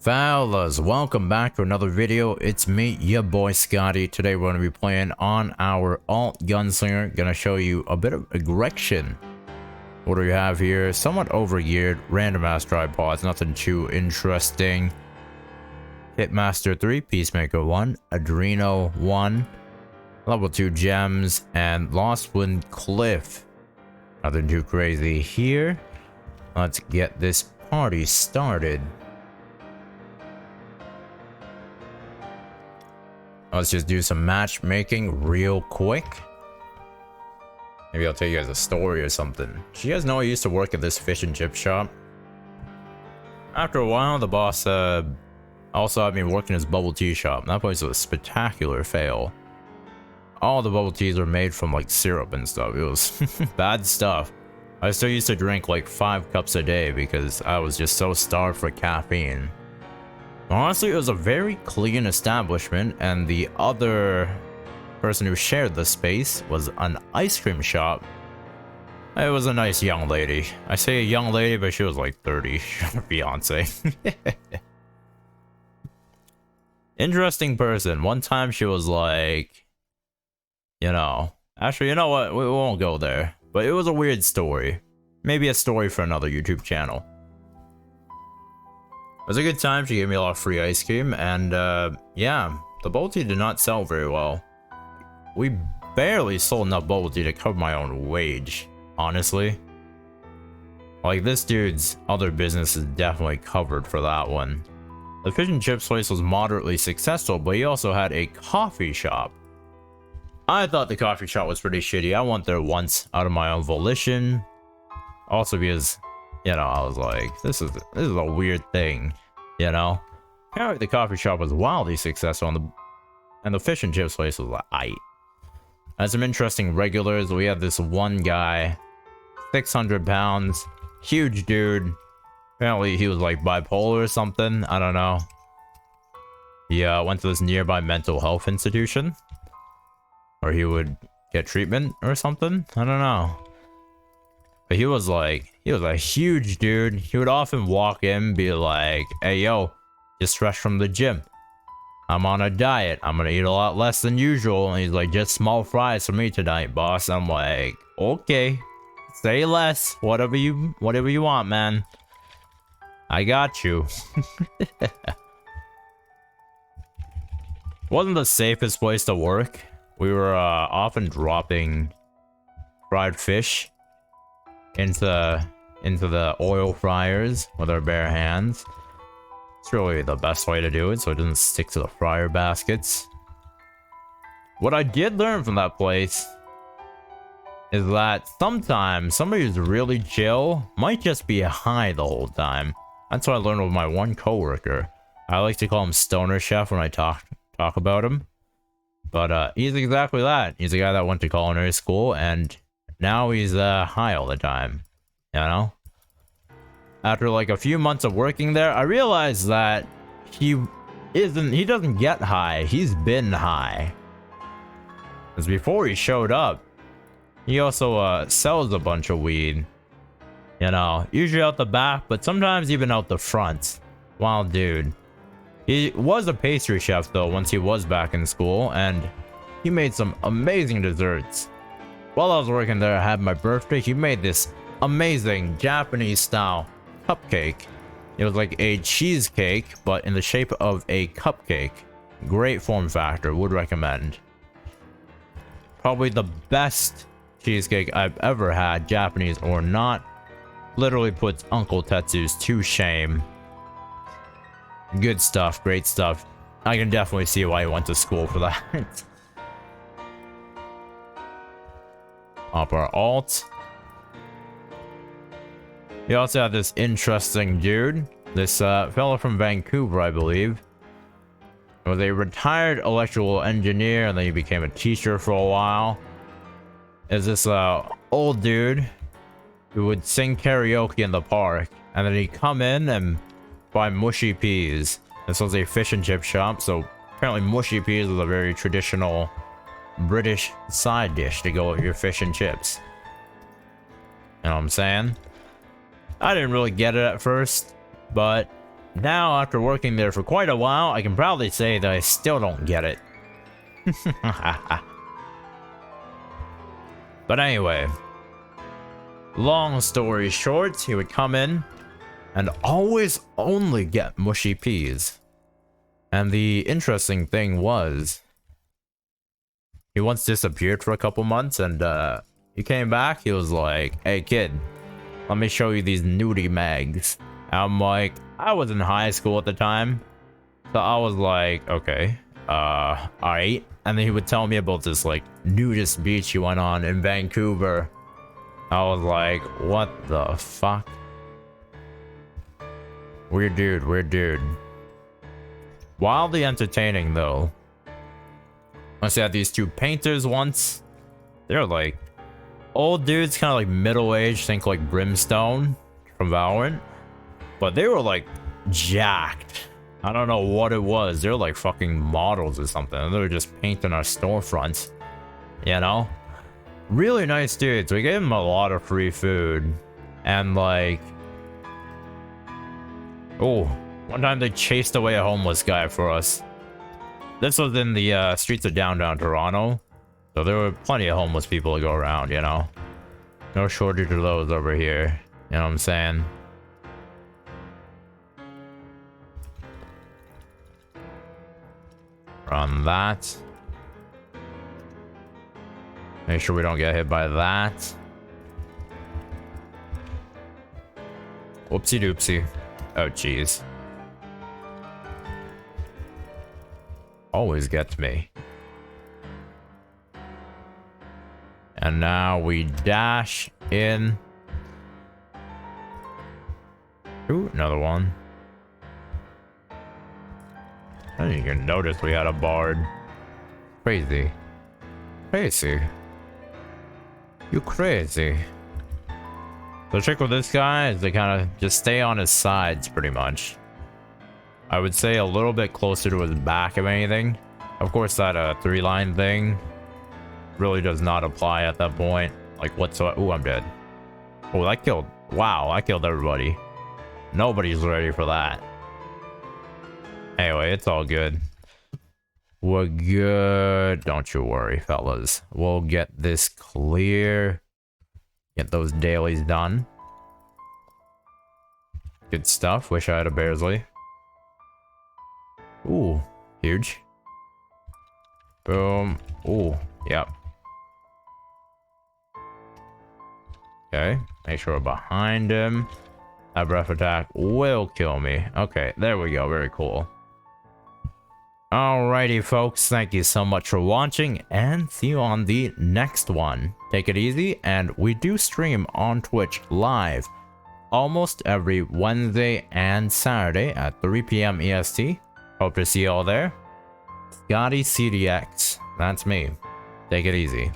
Fellas, welcome back to another video. It's me, your boy Scotty. Today we're going to be playing on our alt gunslinger. Gonna show you a bit of aggression. What do we have here? Somewhat overgeared, random ass tripods, nothing too interesting. Hitmaster 3, Peacemaker 1, Adreno 1, level 2 gems, and Lost Wind Cliff. Nothing too crazy here. Let's get this party started. Let's just do some matchmaking real quick. Maybe I'll tell you guys a story or something. Do you guys know I used to work at this fish and chip shop? After a while, the boss also had me working his bubble tea shop. That place was a spectacular fail. All the bubble teas were made from like syrup and stuff. It was bad stuff. I still used to drink like 5 cups a day because I was just so starved for caffeine. Honestly, it was a very clean establishment, and the other person who shared the space was an ice cream shop. It was a nice young lady. I say a young lady, but she was like 30. Her fiance. Interesting person. One time she was like, actually, you know what? We won't go there. But it was a weird story. Maybe a story for another YouTube channel. It was a good time. She gave me a lot of free ice cream, and yeah, the bubble tea did not sell very well. We barely sold enough bubble tea to cover my own wage, honestly. Like, this dude's other business is definitely covered for that one. The fish and chips place was moderately successful, but he also had a coffee shop. I thought the coffee shop was pretty shitty. I went there once out of my own volition. Also because, I was like, this is a weird thing, Apparently the coffee shop was wildly successful, and the fish and chips place was like, aight. Had some interesting regulars. We had this one guy, 600 pounds, huge dude. Apparently he was like bipolar or something, I don't know. He went to this nearby mental health institution, or he would get treatment or something, I don't know. But he was a huge dude. He would often walk in, be like, hey, yo, just fresh from the gym. I'm on a diet. I'm gonna eat a lot less than usual. And he's like, just small fries for me tonight, boss. I'm like, okay, say less. Whatever you want, man. I got you. Wasn't the safest place to work. We were often dropping fried fish into the oil fryers with our bare hands. It's really the best way to do it so it doesn't stick to the fryer baskets. What I did learn from that place is that sometimes somebody who's really chill might just be high the whole time. That's what I learned with my one coworker. I like to call him Stoner Chef when I talk about him. But he's exactly that. He's a guy that went to culinary school, and now he's high all the time, After like a few months of working there, I realized that he doesn't get high. He's been high. Because before he showed up, he also sells a bunch of weed. Usually out the back, but sometimes even out the front. Wild dude. He was a pastry chef though once he was back in school, and he made some amazing desserts. While I was working there, I had my birthday. He made this amazing Japanese style cupcake. It was like a cheesecake, but in the shape of a cupcake. Great form factor, would recommend. Probably the best cheesecake I've ever had, Japanese or not. Literally puts Uncle Tetsu's to shame. Good stuff, great stuff. I can definitely see why he went to school for that. Up our alt. We also have this interesting dude. This fellow from Vancouver, I believe. He was a retired electrical engineer, and then he became a teacher for a while. Is this old dude who would sing karaoke in the park, and then he'd come in and buy mushy peas. This was a fish and chip shop, so apparently mushy peas is a very traditional British side dish to go with your fish and chips. You know what I'm saying? I didn't really get it at first, but Now, after working there for quite a while, I can proudly say that I still don't get it. But anyway, long story short, he would come in and always only get mushy peas. And the interesting thing was, he once disappeared for a couple months, and he came back. He was like, "Hey kid, let me show you these nudie mags." I'm like, I was in high school at the time, so I was like, okay, alright. And then he would tell me about this like nudist beach he went on in Vancouver. I was like, what the fuck? Weird dude, weird dude. Wildly entertaining though. I had these two painters once. They're like old dudes, kind of like middle-aged, think like Brimstone from Valorant. But they were like jacked. I don't know what it was. They're like fucking models or something. They were just painting our storefronts. You know? Really nice dudes. We gave them a lot of free food. And like... oh, one time they chased away a homeless guy for us. This was in the streets of downtown Toronto. So there were plenty of homeless people to go around, you know? No shortage of those over here. You know what I'm saying? Run that. Make sure we don't get hit by that. Whoopsie doopsie. Oh, jeez. Always gets me. And now we dash in. Ooh, another one. I didn't even notice we had a bard. Crazy. Crazy. You crazy. The trick with this guy is to kind of just stay on his sides pretty much. I would say a little bit closer to his back if anything. Of course that 3-line thing really does not apply at that point. Like whatsoever. Ooh, I'm dead. Oh, that killed. Wow, I killed everybody. Nobody's ready for that. Anyway, it's all good. We're good. Don't you worry, fellas. We'll get this clear. Get those dailies done. Good stuff. Wish I had a Bearsley. Ooh, huge. Boom. Ooh, yep. Okay, make sure we're behind him. That breath attack will kill me. Okay, there we go. Very cool. Alrighty, folks. Thank you so much for watching, and see you on the next one. Take it easy, and we do stream on Twitch live almost every Wednesday and Saturday at 3 PM EST. Hope to see you all there. Scotty CDX. That's me. Take it easy.